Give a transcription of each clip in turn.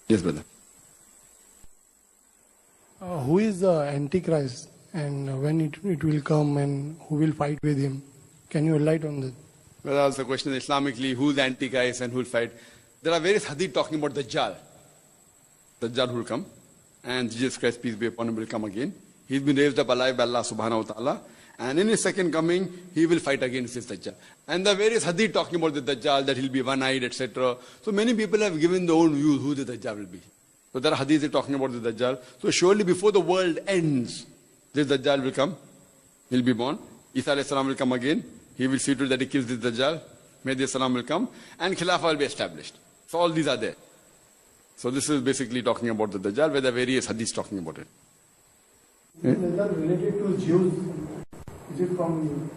Yes, brother. Who is the Antichrist and when it will come and who will fight with him? Can you enlighten on that? Well, that's the question Islamically, who's the Antichrist and who will fight? There are various hadith talking about Dajjal. Dajjal will come, and Jesus Christ, peace be upon him, will come again. He's been raised up alive by Allah subhanahu wa ta'ala, and in his second coming, he will fight against this Dajjal. And there are various hadith talking about the Dajjal, that he'll be one-eyed, etc. So many people have given their own views who the Dajjal will be. So there are hadiths talking about the Dajjal. So surely before the world ends, this Dajjal will come. He'll be born. Isa alayhi salam will come again. He will see to it that he kills this Dajjal. Mahdi salam will come. And Khilafah will be established. So all these are there. So this is basically talking about the Dajjal, where there are various hadiths talking about it. Is Dajjal related to Jews? Is it from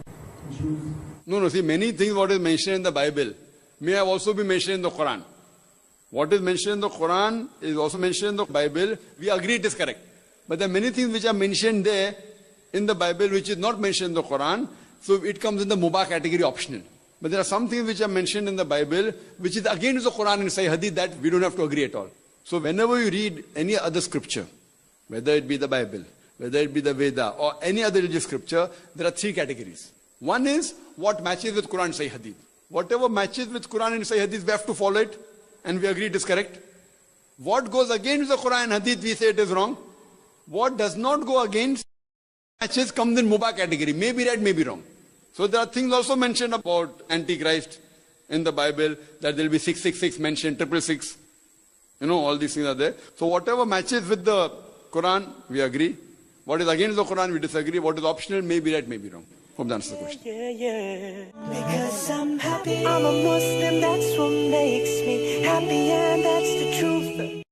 Jews? No, see, many things what is mentioned in the Bible may have also been mentioned in the Quran. What is mentioned in the Quran is also mentioned in the Bible. We agree it is correct. But there are many things which are mentioned there in the Bible which is not mentioned in the Quran. So it comes in the Mubah category, optional. But there are some things which are mentioned in the Bible which is against the Quran and Sahih Hadith that we don't have to agree at all. So whenever you read any other scripture, whether it be the Bible, whether it be the Veda or any other religious scripture, there are three categories. One is what matches with Quran and Sahih Hadith. Whatever matches with Quran and Sahih Hadith, we have to follow it and we agree it is correct. What goes against the Quran and Hadith, we say it is wrong. What does not go against matches comes in Mubah category. May be right, may be wrong. So there are things also mentioned about Antichrist in the Bible, that there will be 666 mentioned, 666. You know, all these things are there. So whatever matches with the Quran, we agree. What is against the Quran, we disagree. What is optional, may be right, may be wrong. Hope that answers the question. Because I'm happy, I'm a Muslim, that's what makes me happy, and that's the truth.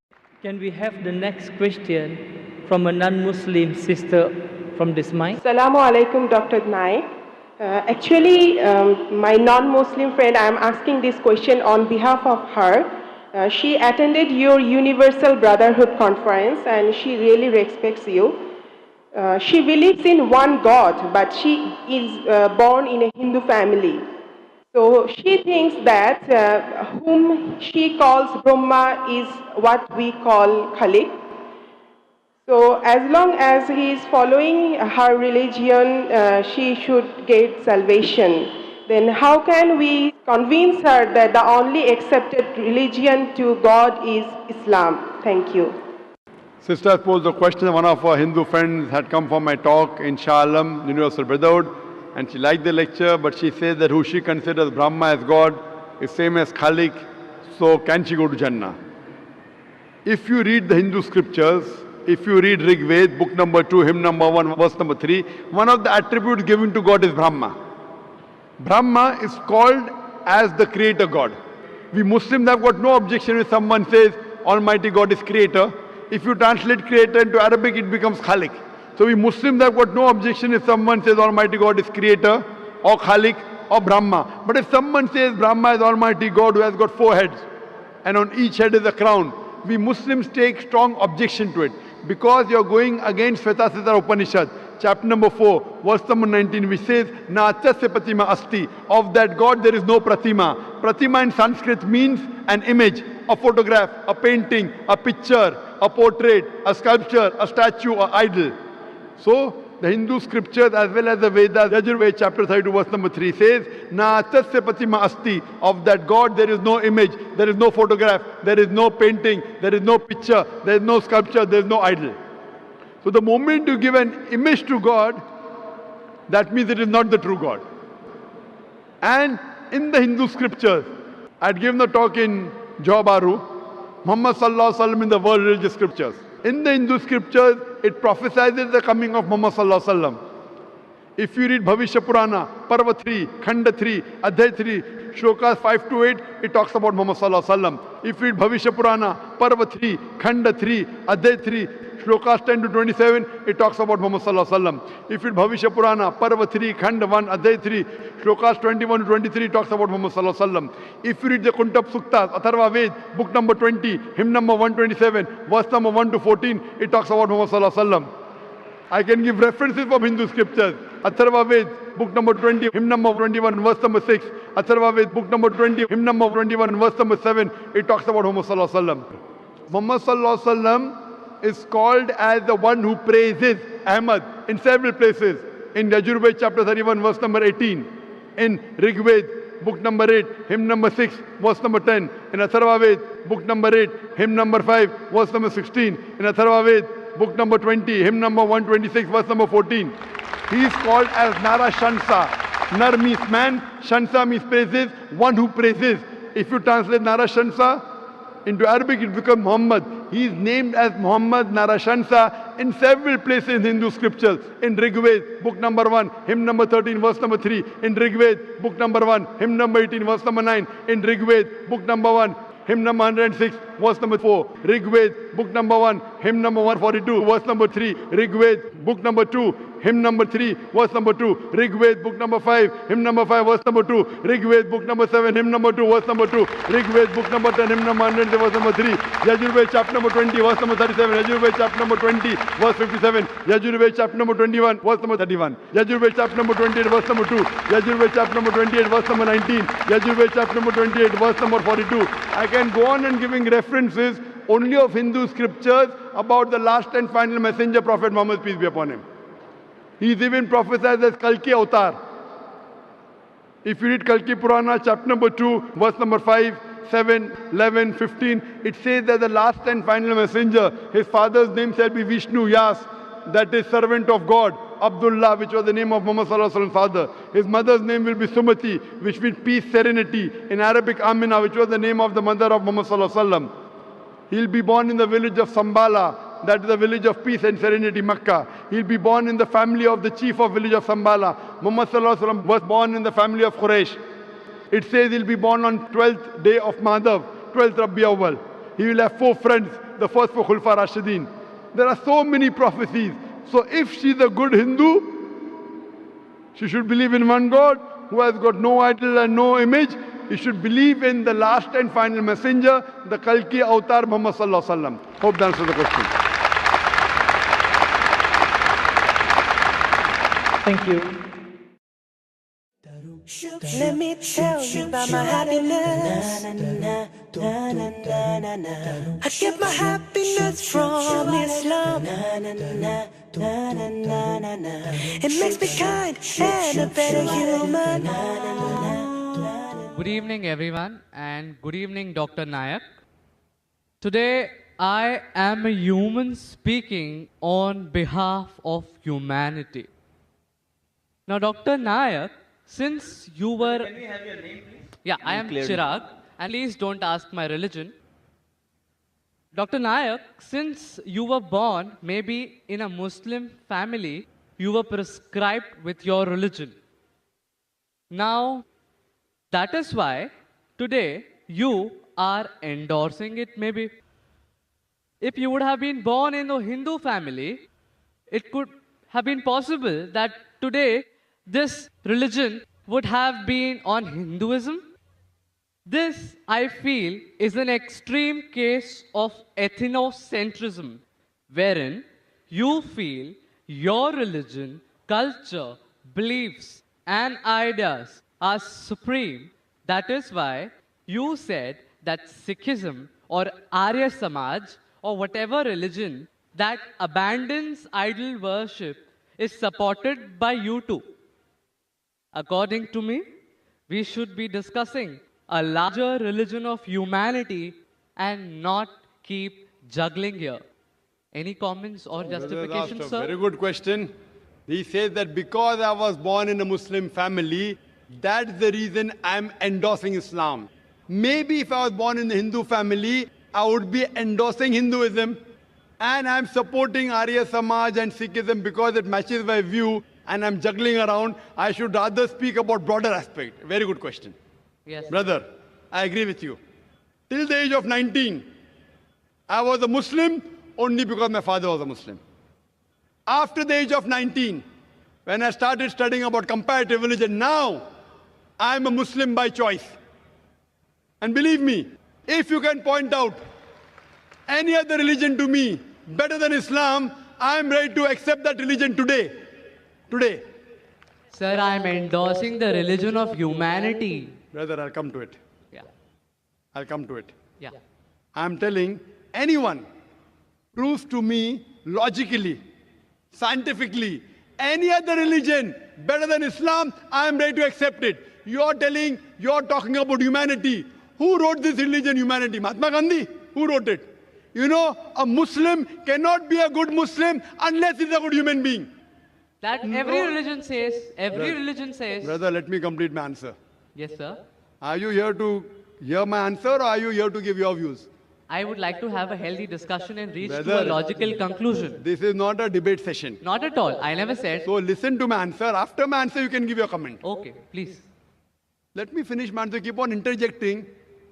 Can we have the next question from a non-Muslim sister from this mic? Assalamu alaikum, Dr. Naik. Actually, my non-Muslim friend, I am asking this question on behalf of her. She attended your Universal Brotherhood conference and she really respects you. She believes in one God, but she is born in a Hindu family. So she thinks that whom she calls Brahma is what we call Khalik. So as long as he is following her religion, she should get salvation. Then how can we convince her that the only accepted religion to God is Islam? Thank you. Sister posed a question. One of our Hindu friends had come for my talk in Shah Alam, Universal Brotherhood, and she liked the lecture, but she said that who she considers Brahma as God is same as Khalik, so can she go to Jannah? If you read the Hindu scriptures, if you read Rig Ved, book number 2, hymn number 1, verse number 3, one of the attributes given to God is Brahma. Brahma is called as the creator God. We Muslims have got no objection if someone says Almighty God is creator. If you translate creator into Arabic, it becomes Khalik. So we Muslims have got no objection if someone says Almighty God is creator or Khalik or Brahma. But if someone says Brahma is Almighty God who has got 4 heads and on each head is a crown, we Muslims take strong objection to it because you're going against Svetasitra Upanishad, chapter number 4, verse number 19, which says, Na achasya pratima asti. Of that God there is no pratima. Pratima in Sanskrit means an image, a photograph, a painting, a picture, a portrait, a sculpture, a statue, an idol. So, the Hindu scriptures as well as the Vedas, Yajurveda chapter 32 verse number 3 says, Na achasya pratima asti. Of that God there is no image, there is no photograph, there is no painting, there is no picture, there is no sculpture, there is no idol. So the moment you give an image to God, that means it is not the true God. And in the Hindu scriptures, I had given a talk in Johor Muhammad Sallallahu Alaihi Wasallam in the world religious scriptures. In the Hindu scriptures, it prophesies the coming of Muhammad Sallallahu Alaihi Wasallam. If you read Bhavishya Purana, Parva 3, Khanda 3, Adhyay 3, Shlokas 5 to 8, it talks about Muhammad Sallallahu Alaihi Wasallam. If you read Bhavishya Purana, Parva 3, Khanda 3, Adhyay 3, Shlokas 10 to 27, it talks about Muhammad Sallallahu Alaihi Wasallam. If you read Bhavishya Purana, Parva 3, Khanda 1, Adhyay 3, Shlokas 21 to 23, it talks about Muhammad Sallallahu Alaihi Wasallam. If you read the Kuntap Suktas, Atharva Ved, book number 20, hymn number 127, verse number 1 to 14, it talks about Muhammad Sallallahu Alaihi Wasallam. I can give references from Hindu scriptures. Atharva Ved, book number 20, hymn number 21, verse number 6. Atharva Ved, book number 20, hymn number 21, verse number 7. It talks about Muhammad Sallallahu Alaihi Wasallam. Muhammad Sallallahu Alaihi Wasallam is called as the one who praises Ahmad in several places. In Yajurved chapter 31, verse number 18. In Rigved, book number 8, hymn number 6, verse number 10. In Atharvaved, book number 8, hymn number 5, verse number 16. In Atharvaved, book number 20, hymn number 126, verse number 14. He is called as Nara Shansa. Nar means man, Shansa means praises, one who praises. If you translate Nara Shansa into Arabic, it becomes Muhammad. He is named as Muhammad Nara Shansa in several places in Hindu scriptures. In Rigved, book number 1, hymn number 13, verse number 3. In Rigved, book number 1, hymn number 18, verse number 9. In Rigved, book number 1, hymn number 106, verse number 4. Rigved, book number 1, hymn number 142, verse number 3. Rigved, book number 2, hymn number 3, verse number 2. Rigved, book number 5, hymn number 5, verse number 2. Rigved, book number 7, hymn number 2, verse number 2. Rigved, book number 10, hymn number 100, verse number 3. Yajurved, chapter number 20, verse number 37. Yajurved, chapter number 20, verse 57. Yajurved, chapter number 21, verse number 31. Yajurved, chapter number 28, verse number 2. Yajurved, chapter number 28, verse number 19. Yajurved, chapter number 28, verse number 42. I can go on and giving references only of Hindu scriptures about the last and final messenger, Prophet Muhammad, peace be upon him. He is even prophesied as Kalki Avatar. If you read Kalki Purana, chapter number 2, verse number 5, 7, 11, 15, it says that the last and final messenger, his father's name shall be Vishnu Yas, that is servant of God. Abdullah, which was the name of Muhammad Sallallahu Alaihi Wasallam's father. His mother's name will be Sumati, which means peace, serenity. In Arabic, Amina, which was the name of the mother of Muhammad Sallallahu Alaihi Wasallam. He'll be born in the village of Sambala, that is the village of peace and serenity, Makkah. He'll be born in the family of the chief of village of Sambala. Muhammad Sallallahu Alaihi Wasallam was born in the family of Quraysh. It says he'll be born on 12th day of Madhav, 12th Rabi Awwal. He will have 4 friends, the first 4 Khulfa Rashidin. There are so many prophecies. So if she's a good Hindu, she should believe in one God who has got no idol and no image. He should believe in the last and final messenger, the Kalki Avatar Muhammad Sallallahu Alaihi Wasallam. Hope that answers the question. Thank you. Let me tell you about my happiness. I get my happiness from Islam. It makes me kind and a better human. Good evening everyone, and good evening Dr. Naik. Today I am a human speaking on behalf of humanity. Now Dr. Naik, since you were... Can we have your name please? Yeah, I am Chirag, and please don't ask my religion. Dr. Naik, since you were born maybe in a Muslim family, you were prescribed with your religion. Now, that is why today you are endorsing it maybe. If you would have been born in a Hindu family, it could have been possible that today this religion would have been on Hinduism. This, I feel, is an extreme case of ethnocentrism, wherein you feel your religion, culture, beliefs, and ideas are supreme. That is why you said that Sikhism or Arya Samaj or whatever religion that abandons idol worship is supported by you too. According to me, we should be discussing a larger religion of humanity and not keep juggling here. Any comments or justification, sir? Very good question. He says that because I was born in a Muslim family, that's the reason I'm endorsing Islam. Maybe if I was born in a Hindu family, I would be endorsing Hinduism, and I'm supporting Arya Samaj and Sikhism because it matches my view, and I'm juggling around. I should rather speak about broader aspect. Very good question. Yes. Brother, I agree with you. Till the age of 19, I was a Muslim only because my father was a Muslim. After the age of 19, when I started studying about comparative religion, now I'm a Muslim by choice. And believe me, if you can point out any other religion to me better than Islam, I'm ready to accept that religion today. Today. Sir, I'm endorsing the religion of humanity. Brother, I'll come to it. Yeah. I'll come to it. Yeah. I'm telling anyone proves to me logically, scientifically, any other religion better than Islam, I am ready to accept it. You're talking about humanity. Who wrote this religion, humanity? Mahatma Gandhi? Who wrote it? You know, a Muslim cannot be a good Muslim unless he's a good human being. That every religion says, religion says. Brother, let me complete my answer. Yes, sir. Are you here to hear my answer or are you here to give your views? I would like to have a healthy discussion and reach to a logical conclusion. This is not a debate session. Not at all. I never said. So listen to my answer. After my answer, you can give your comment. Okay, please. Let me finish my answer. Keep on interjecting.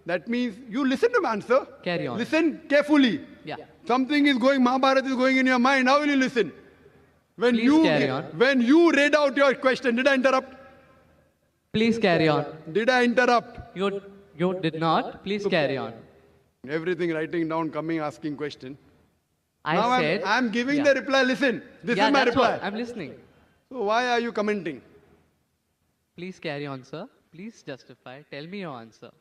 That means you listen to my answer. Carry on. Listen carefully. Yeah. Something is going, Mahabharata is going in your mind. How will you listen? When Please carry on. When you read out your question, did I interrupt? Please carry on. Did I interrupt? You did not. Please carry on. Everything writing down, coming, asking question. I said. I'm giving the reply. Listen, this is my reply. I'm listening. So why are you commenting? Please carry on, sir. Please justify. Tell me your answer.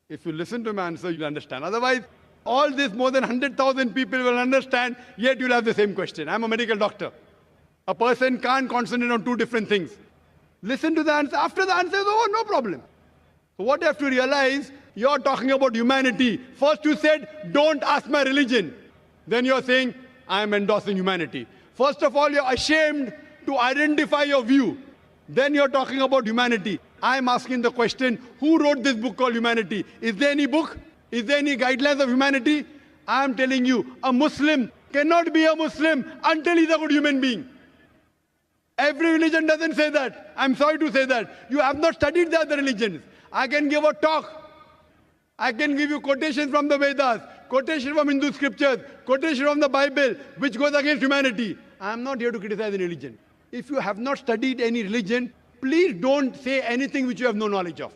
If you listen to my answer, you'll understand. Otherwise, all this more than 100,000 people will understand, yet you'll have the same question. I'm a medical doctor. A person can't concentrate on two different things. Listen to the answer. After the answer is over, no problem. So what you have to realize, you're talking about humanity. First you said, don't ask my religion. Then you're saying, I am endorsing humanity. First of all, you're ashamed to identify your view. Then you're talking about humanity. I'm asking the question, who wrote this book called Humanity? Is there any book? Is there any guidelines of humanity? I'm telling you, a Muslim cannot be a Muslim until he's a good human being. Every religion doesn't say that. I'm sorry to say that. You have not studied the other religions. I can give a talk. I can give you quotations from the Vedas, quotation from Hindu scriptures, quotation from the Bible, which goes against humanity. I'm not here to criticize any religion. If you have not studied any religion, please don't say anything which you have no knowledge of.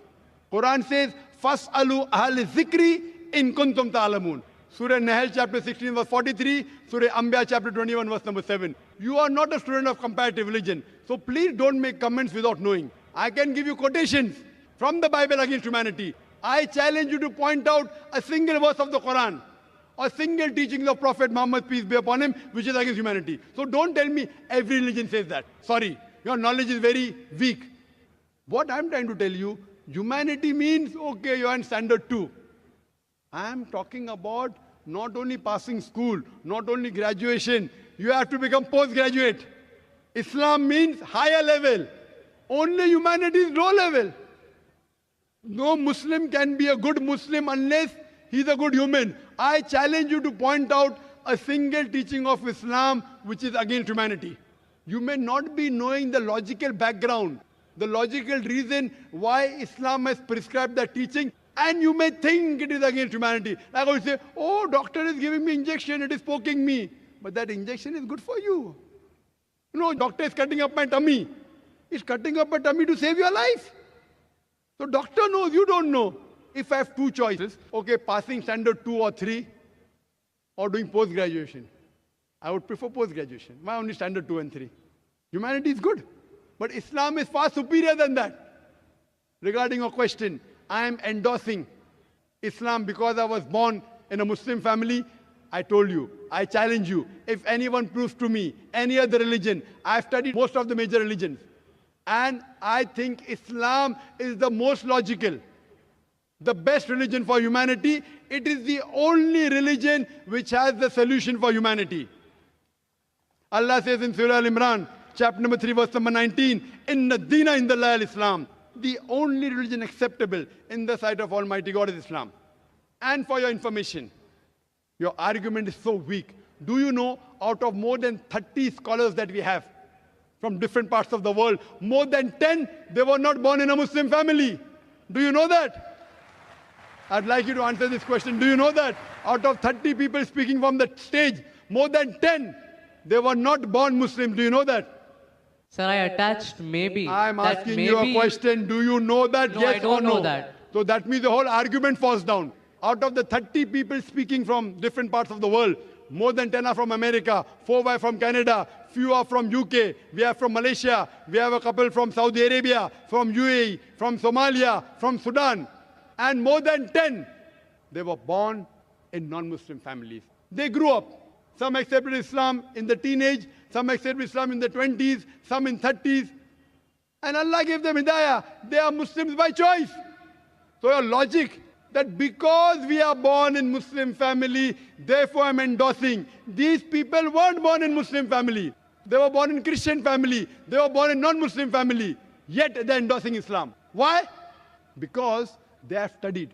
Quran says, Fas'alu ahli zikri in kuntum ta'alamun. Surah Nahl chapter 16 verse 43, Surah Anbiya chapter 21 verse number 7. You are not a student of comparative religion. So please don't make comments without knowing. I can give you quotations from the Bible against humanity. I challenge you to point out a single verse of the Quran or single teaching of Prophet Muhammad, peace be upon him, which is against humanity. So don't tell me every religion says that. Sorry, your knowledge is very weak. What I'm trying to tell you, humanity means, okay, you're in standard 2. I am talking about not only passing school, not only graduation, you have to become postgraduate. Islam means higher level. Only humanity is low level. No Muslim can be a good Muslim unless he's a good human. I challenge you to point out a single teaching of Islam which is against humanity. You may not be knowing the logical background, the logical reason why Islam has prescribed that teaching, and you may think it is against humanity. Like I would say, oh, doctor is giving me injection, it is poking me. But that injection is good for you. You know, doctor is cutting up my tummy. He's cutting up my tummy to save your life. So doctor knows, you don't know. If I have two choices, okay, passing standard 2 or 3 or doing post-graduation, I would prefer post-graduation. Why only standard 2 and 3? Humanity is good. But Islam is far superior than that. Regarding your question, I am endorsing Islam because I was born in a Muslim family. I told you, I challenge you, if anyone proves to me any other religion, I've studied most of the major religions, and I think Islam is the most logical, the best religion for humanity. It is the only religion which has the solution for humanity. Allah says in Surah Al-Imran, chapter number 3, verse number 19, Inna Dina Indallah al-Islam. The only religion acceptable in the sight of Almighty God is Islam. And for your information, your argument is so weak. Do you know, out of more than 30 scholars that we have from different parts of the world, more than 10, they were not born in a Muslim family. Do you know that? I'd like you to answer this question. Do you know that? Out of 30 people speaking from the stage, more than 10, they were not born Muslim. Do you know that? Sir, I attached maybe. I'm asking you a question. Do you know that? No, yes I don't or no? know that. So that means the whole argument falls down. Out of the 30 people speaking from different parts of the world, more than 10 are from America, 4 are from Canada, few are from UK, we are from Malaysia, we have a couple from Saudi Arabia, from UAE, from Somalia, from Sudan, and more than 10, they were born in non-Muslim families. They grew up. Some accepted Islam in the teenage, some accepted Islam in the 20s, some in 30s. And Allah gave them hidayah. They are Muslims by choice. So your logic that because we are born in Muslim family, therefore I'm endorsing. These people weren't born in Muslim family. They were born in Christian family. They were born in non-Muslim family. Yet they're endorsing Islam. Why? Because they have studied.